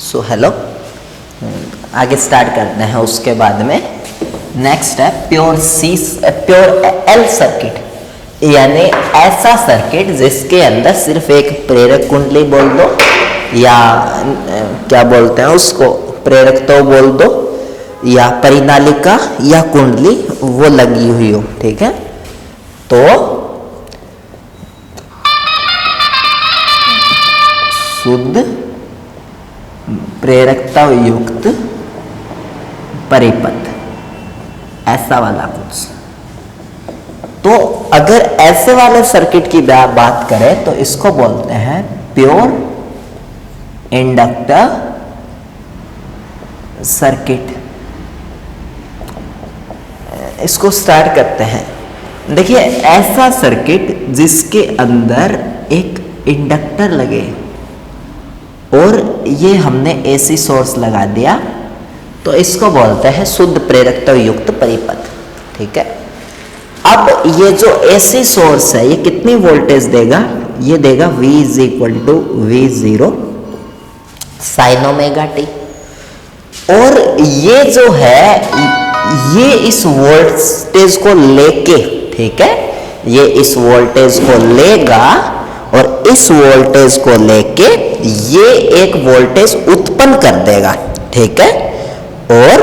So hello, आगे start करते हैं। उसके बाद में नेक्स्ट है प्योर एल सर्किट, यानी ऐसा सर्किट जिसके अंदर सिर्फ एक प्रेरक कुंडली बोल दो या क्या बोलते हैं उसको, प्रेरक तो बोल दो या परिनालिका या कुंडली वो लगी हुई हो। ठीक है, तो शुद्ध प्रेरकता युक्त परिपथ, ऐसा वाला कुछ। तो अगर ऐसे वाले सर्किट की बात करें तो इसको बोलते हैं प्योर इंडक्टर सर्किट। इसको स्टार्ट करते हैं। देखिए, ऐसा सर्किट जिसके अंदर एक इंडक्टर लगे और ये हमने एसी सोर्स लगा दिया, तो इसको बोलते हैं शुद्ध प्रेरकता युक्त परिपथ। ठीक है, अब ये जो एसी सोर्स है ये कितनी वोल्टेज देगा? ये देगा V is equal to V0 sine omega t. और ये जो है ये इस वोल्टेज को लेके, ठीक है, ये इस वोल्टेज को लेगा और इस वोल्टेज को लेके ये एक वोल्टेज उत्पन्न कर देगा। ठीक है, और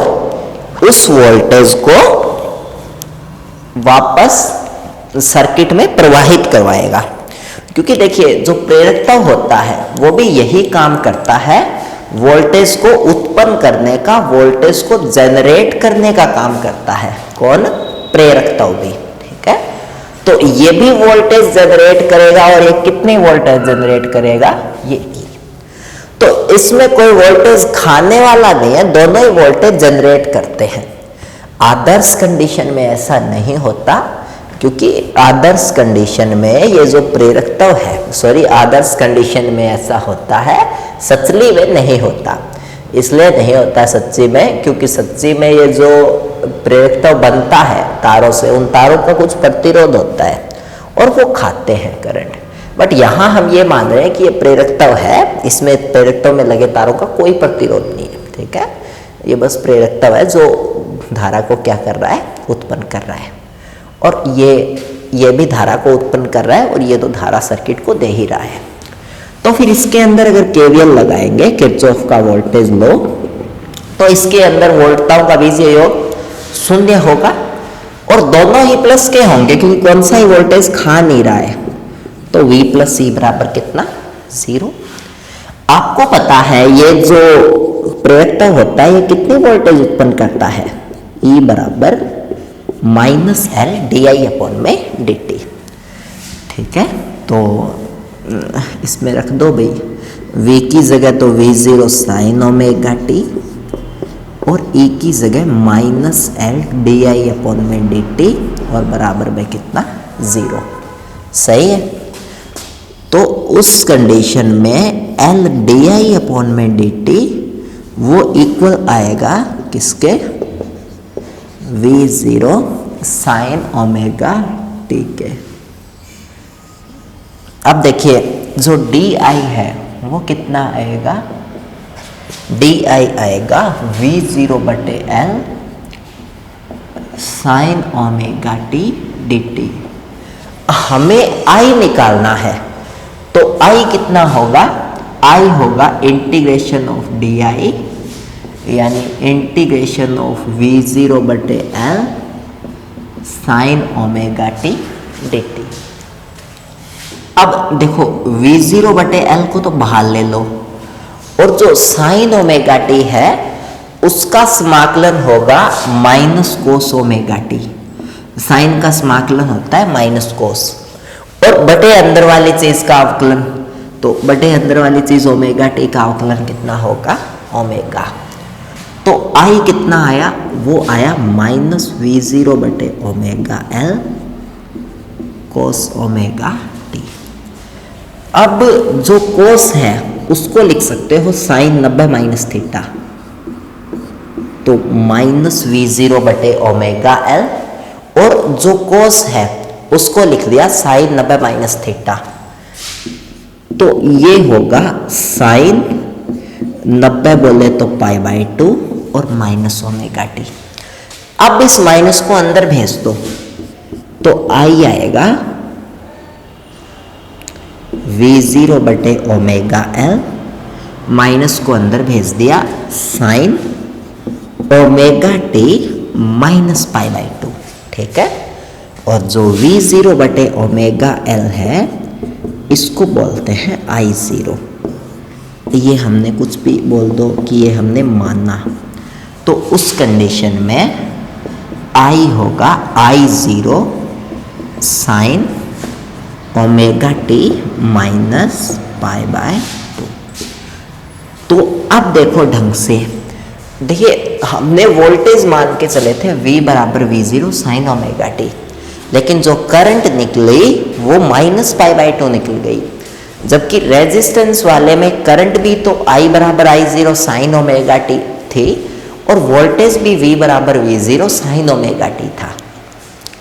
उस वोल्टेज को वापस सर्किट में प्रवाहित करवाएगा। क्योंकि देखिए, जो प्रेरकता होता है वो भी यही काम करता है, वोल्टेज को उत्पन्न करने का, वोल्टेज को जनरेट करने का काम करता है। कौन? प्रेरकता भी। ठीक है, तो ये भी वोल्टेज जनरेट करेगा और ये कितनी वोल्टेज जनरेट करेगा? ये तो इसमें कोई वोल्टेज खाने वाला नहीं है, दोनों ही वोल्टेज जनरेट करते हैं। आदर्श कंडीशन में ऐसा नहीं होता, क्योंकि आदर्श कंडीशन में ये जो प्रेरकता है, आदर्श कंडीशन में ऐसा होता है, सचली में नहीं होता। इसलिए नहीं होता सच्ची में, क्योंकि सच्ची में ये जो प्रेरकता बनता है तारों से, उन तारों का कुछ प्रतिरोध होता है और वो खाते हैं करंट। बट यहाँ हम ये मान रहे हैं कि ये प्रेरकता है, इसमें प्रेरकता में लगे तारों का कोई प्रतिरोध नहीं है। ठीक है, ये बस प्रेरकता है जो धारा को क्या कर रहा है? उत्पन्न कर रहा है। और ये भी धारा को उत्पन्न कर रहा है और ये तो धारा सर्किट को दे ही रहा है। तो फिर इसके अंदर अगर केवीएल लगाएंगे, किरचॉफ का वोल्टेज लो, तो इसके अंदर वोल्टताओं का बीजीय योग शून्य होगा और दोनों ही प्लस के होंगे, क्योंकि कौन सा ही वोल्टेज खा नहीं रहा है। तो V प्लस C बराबर कितना? 0। आपको पता है ये जो प्रेरकता होता है ये कितनी वोल्टेज उत्पन्न करता है? E बराबर -L di/dt। ठीक है, तो इसमें रख दो भाई, V की जगह तो V0 साइन ओमेगा टी और E की जगह -L di/dt और बराबर में कितना? 0। सही है, तो उस कंडीशन में L di/dt वो इक्वल आएगा किसके? V0 साइन ओमेगा टी के। अब देखिए, जो di है वो कितना आएगा? di आएगा V0/L sign omega t dt। हमें I निकालना है, तो I कितना होगा? I होगा इंटीग्रेशन ऑफ di, यानी integration of V0/L sign omega t dt। अब देखो, V0/L को तो बाहर ले लो और जो साइन ओमेगा टी है उसका समाकलन होगा minus cos omega t. Sine का समाकलन होता है माइनस कोस, और बटे अंदर वाली चीज का अवकलन, तो बटे अंदर वाली चीज ओमेगा टी का अवकलन कितना होगा? ओमेगा। तो I कितना आया? वो आया -V0/ओमेगा L कोस ओमेगा टी। अब जो कोस है उसको लिख सकते हो साइन 90 - थीटा, तो -V0/ओमेगा L, और जो कोस है उसको लिख दिया साइन 90 - थीटा। तो ये होगा साइन 90 बोले तो π/2 और माइनस ओमेगा टी। अब इस माइनस को अंदर भेज दो तो आई आएगा V0 बटे ओमेगा एल, माइनस को अंदर भेज दिया साइन ओमेगा टी माइनस π/2, ठीक है। और जो V0 बटे ओमेगा एल है इसको बोलते हैं I0। ये हमने कुछ भी बोल दो कि ये हमने माना, तो उस कंडीशन में I होगा I0 sign omega T minus π/2। तो अब देखो ढंग से, देखिए हमने वोल्टेज मान के चले थे V बराबर V0 साइन ओमेगा टी, लेकिन जो करंट निकली वो माइनस π/2 निकल गई, जबकि रेजिस्टेंस वाले में करंट भी तो I बराबर I0 साइन ओमेगा टी थी और वोल्टेज भी V बराबर V0 साइन ओमेगा टी था।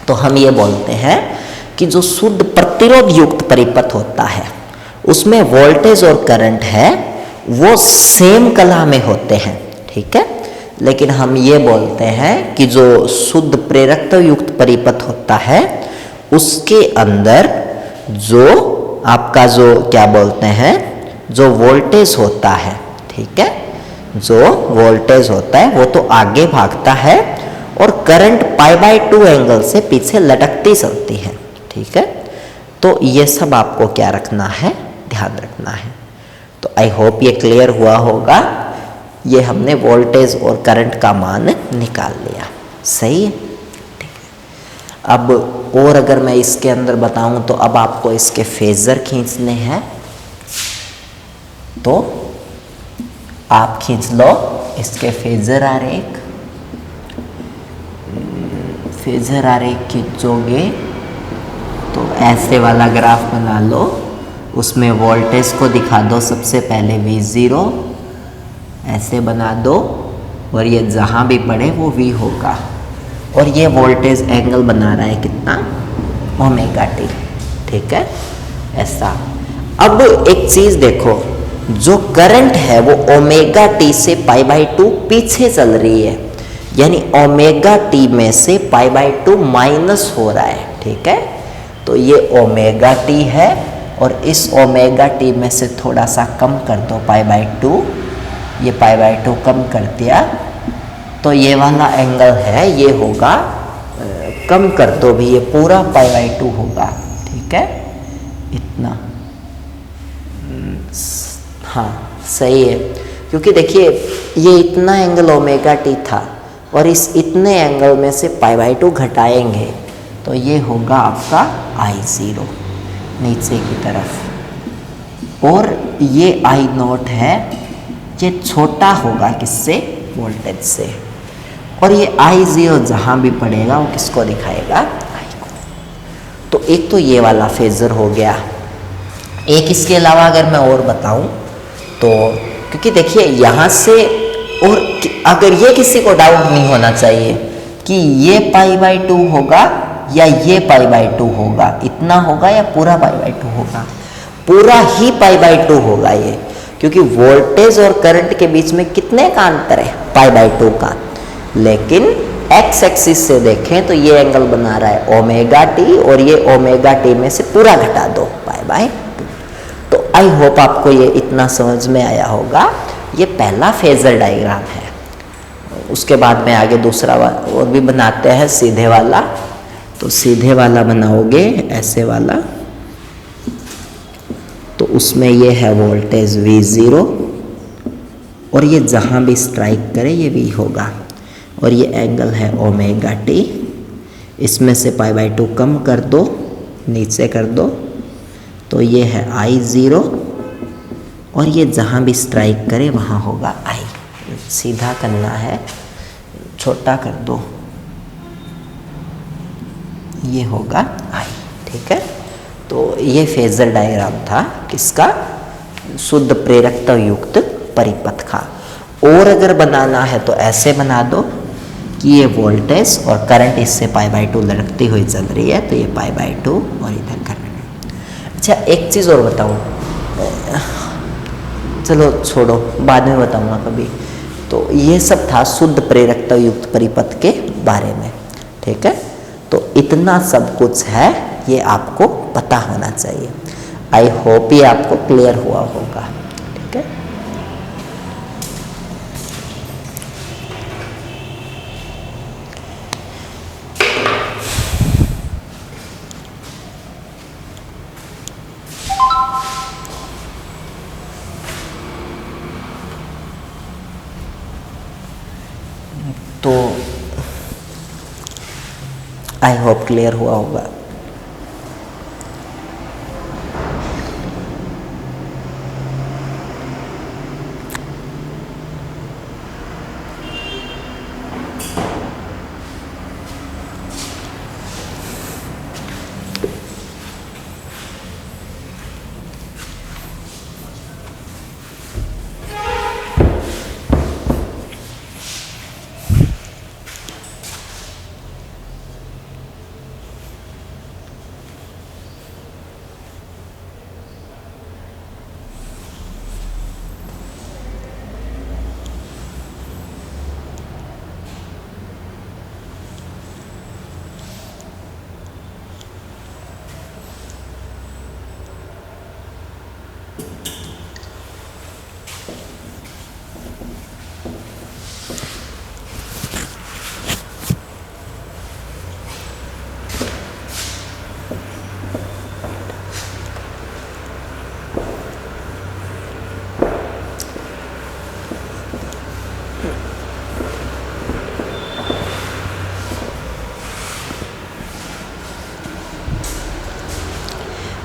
तो हम ये बोलते हैं कि जो शुद्ध प्रतिरोध युक्त परिपथ होता है उसमें वोल्टेज और करंट है वो सेम कला में होते हैं, ठीक है। लेकिन हम ये बोलते हैं कि जो शुद्ध प्रेरकत्व युक्त परिपथ होता है उसके अंदर जो आपका जो क्या बोलते हैं जो वोल्टेज होता है, ठीक है, जो वोल्टेज होता है वो तो आगे भागता है और करंट π/2 एंगल से पीछे लटकती चलती है, ठीक है। तो ये सब आपको क्या रखना है, ध्यान रखना है। तो आई होप ये क्लियर हुआ होगा। ये हमने वोल्टेज और करंट का मान निकाल लिया, सही है, ठीक है। अब और अगर मैं इसके अंदर बताऊं तो अब आपको इसके फेजर खींचने हैं, तो आप खींच लो इसके फेजर आरेख। फेजर आरेख खींचोगे तो ऐसे वाला ग्राफ बना लो, उसमें वोल्टेज को दिखा दो सबसे पहले V0 ऐसे बना दो और ये जहाँ भी पड़े वो V होगा और ये वोल्टेज एंगल बना रहा है कितना, ओमेगा टी, ठीक है, ऐसा। अब एक चीज देखो, जो करंट है वो ओमेगा टी से π/2 पीछे चल रही है, यानी ओमेगा टी में से π/2 माइनस हो रहा है, ठीक है। तो ये ओमेगा टी है और इस ओमेगा टी में से थोड़ा सा कम कर दो π/2, ये π/2 कम कर दिया तो ये वाला एंगल है ये होगा, कम कर दो भी, ये पूरा π/2 होगा, ठीक है, इतना। हाँ सही है, क्योंकि देखिए ये इतना एंगल ओमेगा टी था और इस इतने एंगल में से π/2 घटाएंगे तो ये होगा आपका I0 नीचे की तरफ, और ये I0 है ये छोटा होगा किससे, वोल्टेज से, और ये I0 जहाँ भी पड़ेगा वो किसको दिखाएगा, I को। तो एक तो ये वाला फेजर हो गया। एक इसके अलावा अगर मैं और बताऊं तो, क्योंकि देखिए यहाँ से, और अगर ये किसी को डाउट नहीं होना चाहिए कि ये π/2 होगा या ये π/2 होगा, इतना होगा या पूरा π/2 होगा, पूरा ही π/2 होगा ये, क्योंकि वोल्टेज और करंट के बीच में कितने का अंतर है, π/2 का। लेकिन एक्स एक्सिस से देखें तो ये एंगल बना रहा है ओमेगा टी और ये ओमेगा टी में से पूरा घटा दो π/2। तो आई होप आपको ये इतना समझ में आया होगा। ये पहला फेजर डायग्राम है, उसके बाद में आगे दूसरा और भी बनाते हैं सीधे वाला। तो सीधे वाला बनाओगे ऐसे वाला, तो उसमें ये है वोल्टेज V0 और ये जहाँ भी स्ट्राइक करे ये V होगा और ये एंगल है ओमेगा टी, इसमें से π/2 कम कर दो, नीचे कर दो, तो ये है I0 और ये जहाँ भी स्ट्राइक करे वहाँ होगा I। सीधा करना है, छोटा कर दो, ये होगा I, ठीक है। तो ये फेजर डायग्राम था किसका, शुद्ध प्रेरकत्व युक्त परिपथ का। और अगर बनाना है तो ऐसे बना दो कि ये वोल्टेज और करंट इससे π/2 लटकती हुई चल रही है, तो ये π/2 और इधर करंट। अच्छा एक चीज़ और बताऊँ, चलो छोड़ो, बाद में बताऊंगा कभी। तो ये सब था शुद्ध प्रेरकता युक्त परिपथ के बारे में, ठीक है। तो इतना सब कुछ है, ये आपको पता होना चाहिए। आई होप ये आपको क्लियर हुआ होगा, ठीक है। तो आई होप क्लियर हुआ होगा।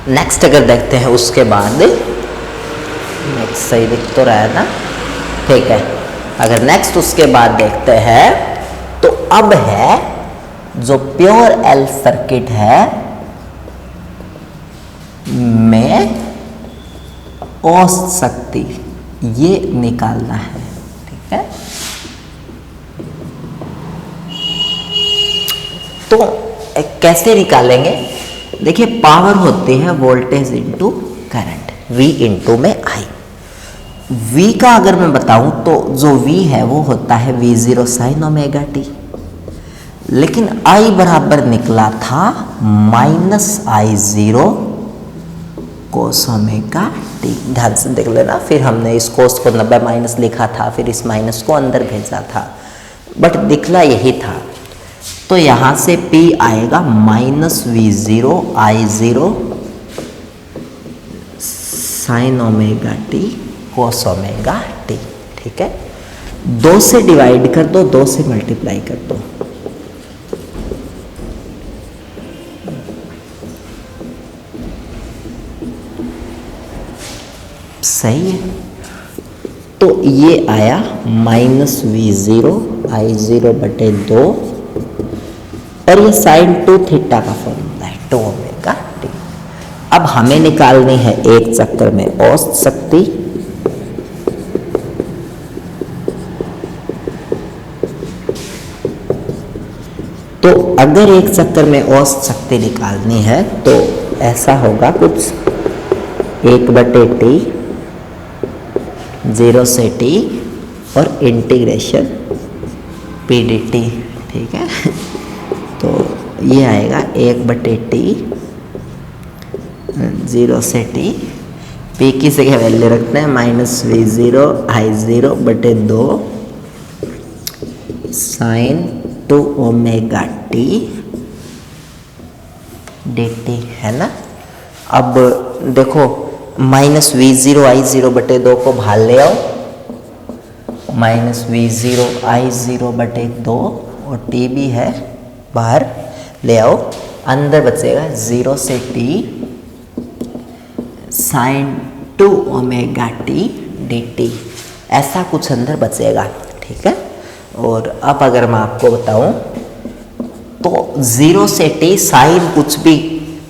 नेक्स्ट अगर देखते हैं उसके बाद, नेक्स्ट सही दिख तो रहा है ना, ठीक है। अगर नेक्स्ट उसके बाद देखते हैं तो अब है जो प्योर एल सर्किट है में औसत शक्ति ये निकालना है, ठीक है। तो कैसे निकालेंगे? देखिए, पावर होती है voltage into current, V into में I। V का अगर मैं बताऊं तो जो V है वो होता है V0 साइन ओमेगा टी, लेकिन I बराबर निकला था -I0 कोस ओमेगा टी। ध्यान से देख लेना, फिर हमने इस कोस को 90 माइनस लिखा था, फिर इस माइनस को अंदर भेजा था, बट निकला यही था। तो यहां से P आएगा -V0 I0 sign omega T कोस ओमेगा टी, ठीक है। 2 से डिवाइड कर दो, 2 से मल्टीप्लाई कर दो, सही है। तो ये आया -V0 I0 बटे 2, और ये साइन 2 थीटा का फॉर्मूला है 2 ओमेगा टी। अब हमें निकालनी है एक चक्कर में औसत शक्ति, तो अगर एक चक्कर में औसत शक्ति निकालनी है तो ऐसा होगा कुछ 1/t 0 से t और इंटीग्रेशन p dt, ठीक है। तो ये आएगा 1/t 0 से t, p की जगह वैल्यू रखते हैं -V0 I0 बटे 2 साइन 2 ओमेगा टी dt, है ना। अब देखो -V0 I0 बटे 2 को बाहर ले आओ, -V0 I0 बटे 2 और t भी है बाहर ले आओ, अंदर बचेगा 0 से t sine 2 omega t dt, ऐसा कुछ अंदर बचेगा, ठीक है। और अब अगर मैं आपको बताऊं तो 0 से t साइन कुछ भी,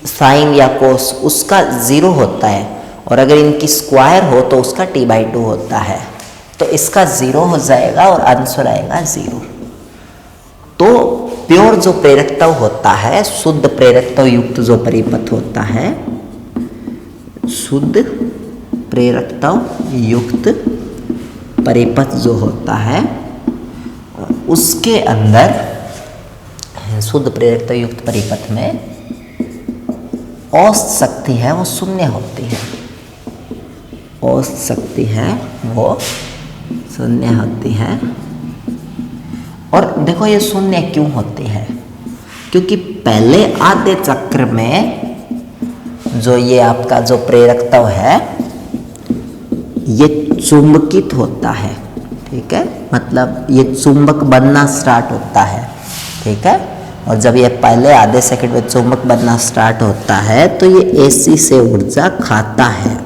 साइन या कोस उसका 0 होता है, और अगर इनकी स्क्वायर हो तो उसका t/2 होता है, तो इसका 0 हो जाएगा और आंसर आएगा 0। तो प्योर जो प्रेरकत्व होता है, शुद्ध प्रेरकत्व युक्त जो परिपथ होता है, शुद्ध प्रेरकता युक्त परिपथ जो होता है उसके अंदर शुद्ध प्रेरकता युक्त परिपथ में औसत शक्ति है वो शून्य होती है। औसत शक्ति है वो शून्य होती है। और देखो ये शून्य क्यों होती है? क्योंकि पहले आधे चक्र में जो ये आपका जो प्रेरकत्व है ये चुंबकित होता है, ठीक है, मतलब ये चुंबक बनना स्टार्ट होता है, ठीक है। और जब ये पहले आधे सेकंड में चुंबक बनना स्टार्ट होता है तो ये एसी से ऊर्जा खाता है,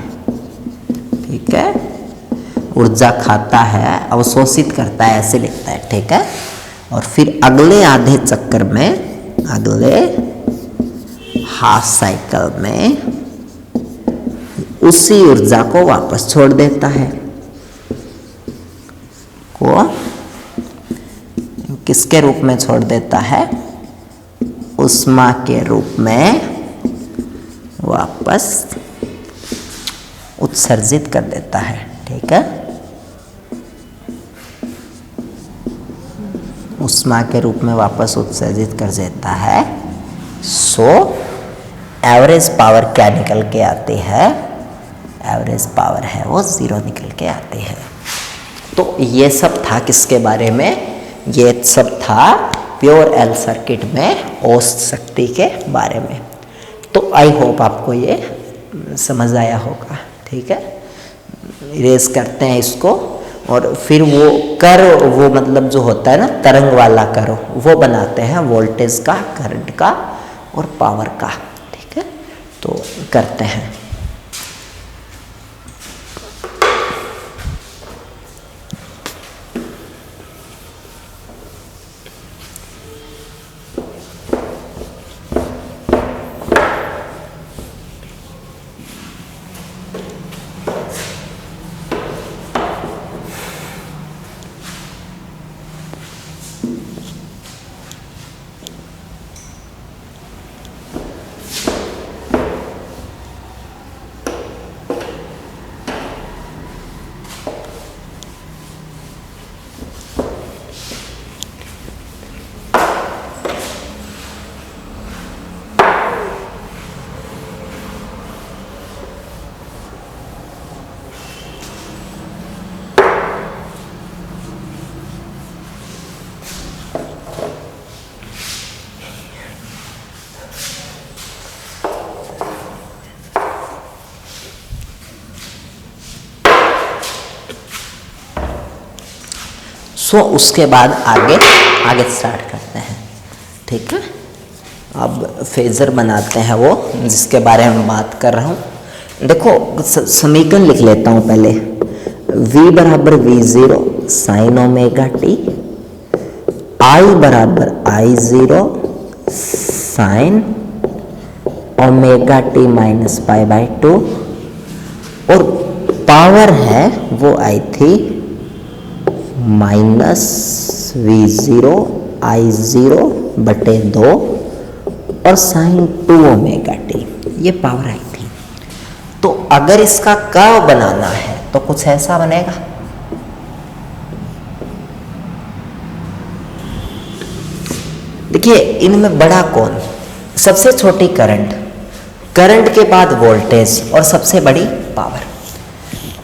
ठीक है, ऊर्जा खाता है, अवशोषित करता है, ऐसे लिखता है, ठीक है। और फिर अगले आधे चक्कर में, अगले हाफ साइकिल में उसी ऊर्जा को वापस छोड़ देता है। को किसके रूप में छोड़ देता है? उष्मा के रूप में वापस उत्सर्जित कर देता है, ठीक है। उष्मा के रूप में वापस उत्सर्जित कर देता है। सो एवरेज पावर क्या निकल के आती है? एवरेज पावर है वो 0 निकल के आती है। तो ये सब था किसके बारे में? ये सब था प्योर एल सर्किट में औसत शक्ति के बारे में। तो आई होप आपको ये समझ आया होगा, ठीक है। इरेज करते हैं इसको और फिर वो कर्व, वो मतलब जो होता है ना तरंग वाला कर्व, वो बनाते हैं वोल्टेज का, करंट का और पावर का, ठीक है। तो करते हैं। सो उसके बाद आगे स्टार्ट करते हैं, ठीक है। अब फेजर बनाते हैं वो जिसके बारे में बात कर रहा हूँ। देखो समीकरण लिख लेता हूँ पहले। V बराबर V0 sine omega T, I बराबर I0 sign omega T minus pi by 2 और पावर है वो आई थी माइनस V0 I0 बटे 2 और साइन 2 ओमेगा टी, ये पावर आई थी। तो अगर इसका कर्व बनाना है तो कुछ ऐसा बनेगा। देखिए इनमें बड़ा कौन? सबसे छोटी करंट, करंट के बाद वोल्टेज और सबसे बड़ी पावर।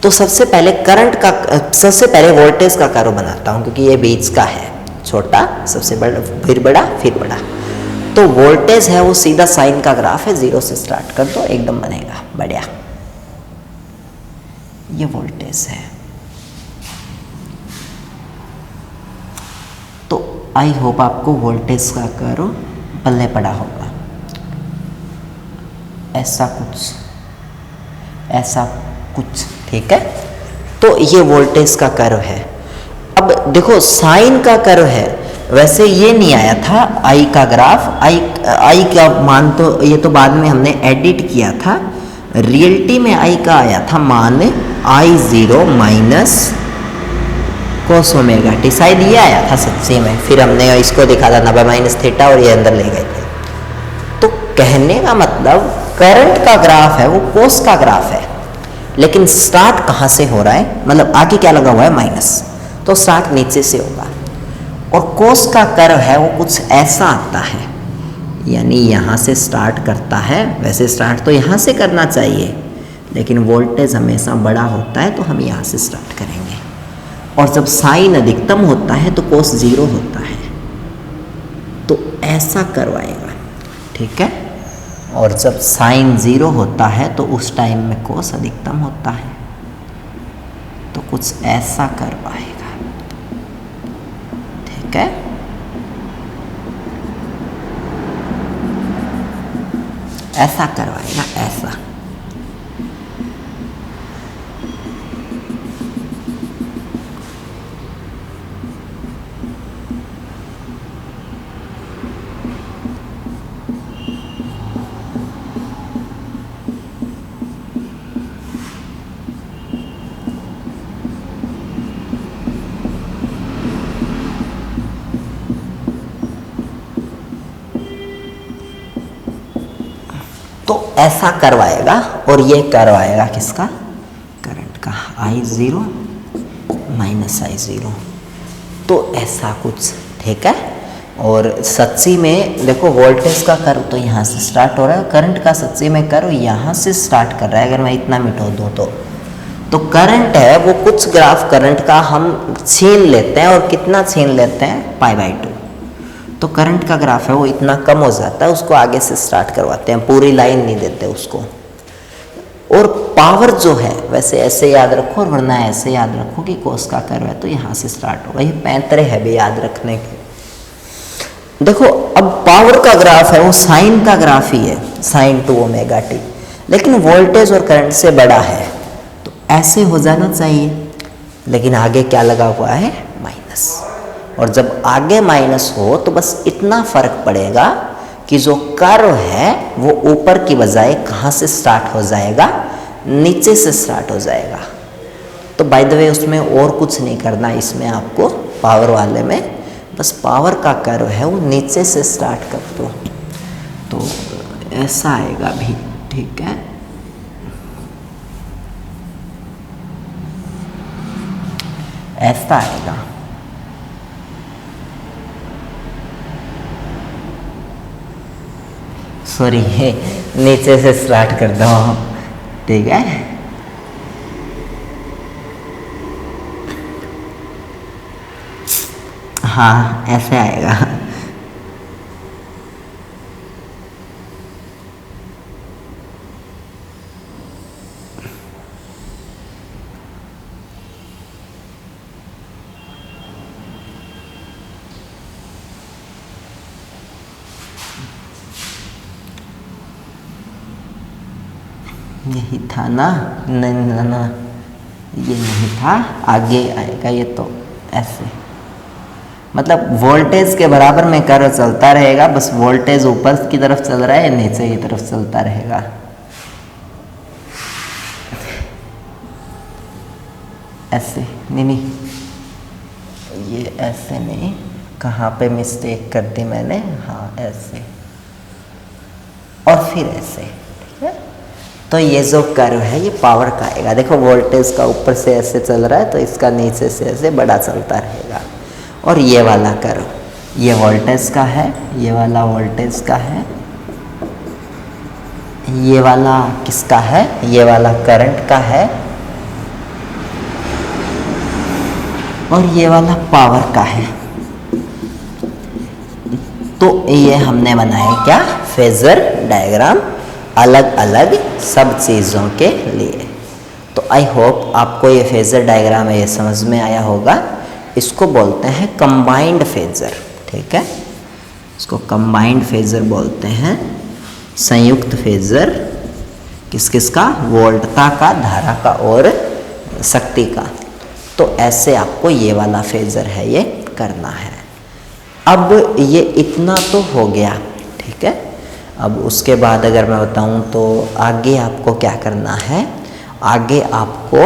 तो सबसे पहले करंट का, सबसे पहले वोल्टेज का कर्व बनाता हूं क्योंकि ये बीच का है, छोटा सबसे बड़ा, फिर बड़ा, फिर बड़ा। तो वोल्टेज है वो सीधा साइन का ग्राफ है, 0 से स्टार्ट कर दो एकदम बनेगा बढ़िया। ये वोल्टेज है। तो आई होप आपको वोल्टेज का कर्व पल्ले पड़ा होगा। ऐसा कुछ, ठीक है। तो ये वोल्टेज का कर्व है। अब देखो साइन का कर्व है, वैसे ये नहीं आया था आई का ग्राफ, आई का मान तो ये तो बाद में हमने एडिट किया था। रियलिटी में आई का आया था मान I0 minus cos omega T, शायद ये आया था सच्ची में। फिर हमने इसको दिखा था 90 माइनस थीटा और ये अंदर ले गए थे। तो कहने का मतलब करंट का ग्राफ है वो कोस का ग्राफ है लेकिन स्टार्ट कहाँ से हो रहा है, मतलब आगे क्या लगा हुआ है, माइनस, तो स्टार्ट नीचे से होगा। और कोस का कर्व है वो कुछ ऐसा आता है, यानी यहाँ से स्टार्ट करता है, वैसे स्टार्ट तो यहाँ से करना चाहिए, लेकिन वोल्टेज हमेशा बड़ा होता है तो हम यहाँ से स्टार्ट करेंगे। और जब साइन अधिकतम होता है तो कोस 0 होता है, तो ऐसा कर्व आएगा, ठीक है। और जब साइन 0 होता है तो उस टाइम में कोस अधिकतम होता है, तो कुछ ऐसा कर्व आएगा, ठीक है। ऐसा कर्व आएगा, ऐसा। तो ऐसा करवाएगा, और ये करवाएगा किसका, करंट का, I0 माइनस I0, तो ऐसा कुछ, ठीक है। और सच्ची में देखो वोल्टेज का कर्व तो यहाँ से स्टार्ट हो रहा है, करंट का सच्ची में कर्व यहाँ से स्टार्ट कर रहा है। अगर मैं इतना मिटा दूँ तो करंट है वो कुछ ग्राफ करंट का हम छीन लेते हैं, और कितना छीन लेते हैं, π/2। तो करंट का ग्राफ है वो इतना कम हो जाता है, उसको आगे से स्टार्ट करवाते हैं, पूरी लाइन नहीं देते उसको। और पावर जो है वैसे ऐसे याद रखो, वरना ऐसे याद रखो कि कोस का कर्व है तो यहाँ से स्टार्ट होगा। ये पैंतरे है भी याद रखने के। देखो अब पावर का ग्राफ है वो साइन का ग्राफ ही है, sin 2ωt, लेकिन वोल्टेज और करंट से बड़ा है, तो ऐसे हो जाना चाहिए, लेकिन आगे क्या लगा हुआ है, माइनस। और जब आगे माइनस हो तो बस इतना फर्क पड़ेगा कि जो कर्व है वो ऊपर की बजाय कहाँ से स्टार्ट हो जाएगा, नीचे से स्टार्ट हो जाएगा। तो बाय द वे उसमें और कुछ नहीं करना, इसमें आपको पावर वाले में बस पावर का कर्व है वो नीचे से स्टार्ट कर दो, तो ऐसा आएगा भी, ठीक है। ऐसा आएगा, सॉरी नीचे से स्टार्ट कर दो, ठीक है। हाँ ऐसे आएगा। यही था ना, नहीं, ये नहीं था, आगे आएगा ये, तो ऐसे मतलब वोल्टेज के बराबर में कर्व चलता रहेगा, बस वोल्टेज ऊपर की तरफ चल रहा है, नीचे की तरफ चलता रहेगा। ऐसे नहीं, ये ऐसे नहीं, कहाँ पे मिस्टेक कर दी मैंने, हाँ ऐसे, और फिर ऐसे, ठीक है। तो ये जो कर्व है ये पावर का आएगा। देखो वोल्टेज का ऊपर से ऐसे चल रहा है, तो इसका नीचे से ऐसे बड़ा चलता रहेगा। और ये वाला कर्व, ये वोल्टेज का है, ये वाला वोल्टेज का है, ये वाला किसका है, ये वाला करंट का है, और ये वाला पावर का है। तो ये हमने बनाया क्या, फेजर डायग्राम, अलग अलग सब चीज़ों के लिए। तो आई होप आपको ये फेजर डायग्राम है ये समझ में आया होगा। इसको बोलते हैं कंबाइंड फेजर, ठीक है। इसको कंबाइंड फेजर बोलते हैं, संयुक्त फेजर, किस किस का, वोल्टता का, धारा का और शक्ति का। तो ऐसे आपको ये वाला फेजर है ये करना है। अब ये इतना तो हो गया, ठीक है। अब उसके बाद अगर मैं बताऊं तो आगे आपको क्या करना है, आगे आपको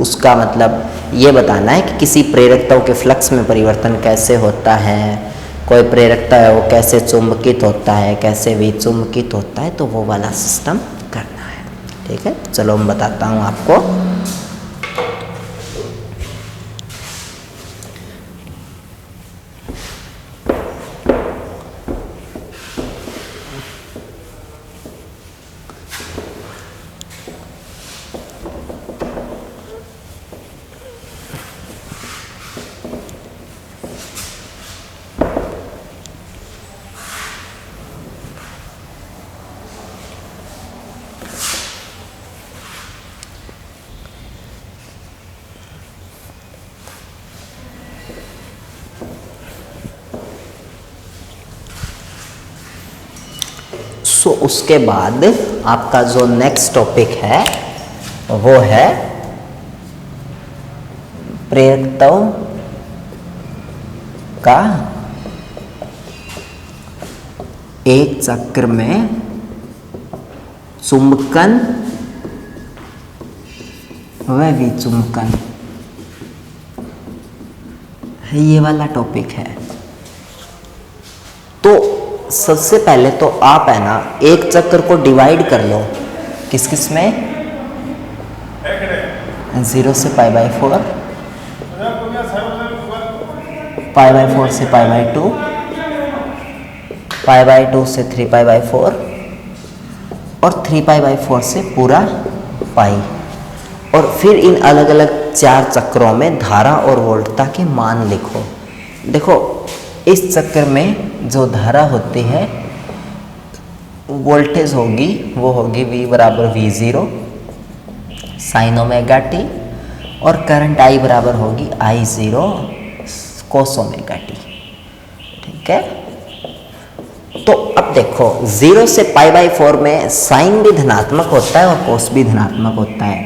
उसका मतलब ये बताना है कि किसी प्रेरकताओं के फ्लक्स में परिवर्तन कैसे होता है, कोई प्रेरकता है वो कैसे चुंबकित होता है, कैसे विचुंबकित होता है, तो वो वाला सिस्टम करना है, ठीक है। ठीक है, चलो मैं बताता हूँ आपको। सो उसके बाद आपका जो नेक्स्ट टॉपिक है वो है प्रेरकत्व का एक चक्र में चुंबकन व विचुंबकन, ये वाला टॉपिक है। तो सबसे पहले तो आप है ना एक चक्र को डिवाइड कर लो किस किस में, 0 से π/4, π/4 से π/2, π/2 से 3π/4 और 3π/4 से पूरा पाई। और फिर इन अलग अलग 4 चक्रों में धारा और वोल्टता के मान लिखो। देखो इस चक्र में जो धारा होती है वोल्टेज होगी वो होगी V बराबर V0 sin ωt, और करंट I बराबर होगी I0 cos ωt। ठीक है, तो अब देखो 0 से π/4 में साइन भी धनात्मक होता है और कोस भी धनात्मक होता है,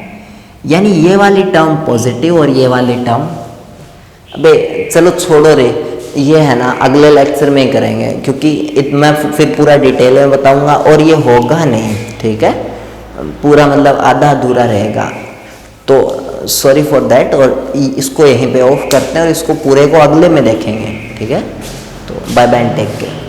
यानी ये वाली टर्म पॉजिटिव और ये वाली टर्म, अबे चलो छोड़ो रे, ये है ना अगले लेक्चर में करेंगे क्योंकि मैं फिर पूरा डिटेल में बताऊंगा और ये होगा नहीं। ठीक है, पूरा मतलब आधा अधूरा रहेगा, तो सॉरी फॉर दैट। और इसको यहीं पे ऑफ करते हैं और इसको पूरे को अगले में देखेंगे। ठीक है, तो बाय बाय, टेक केयर।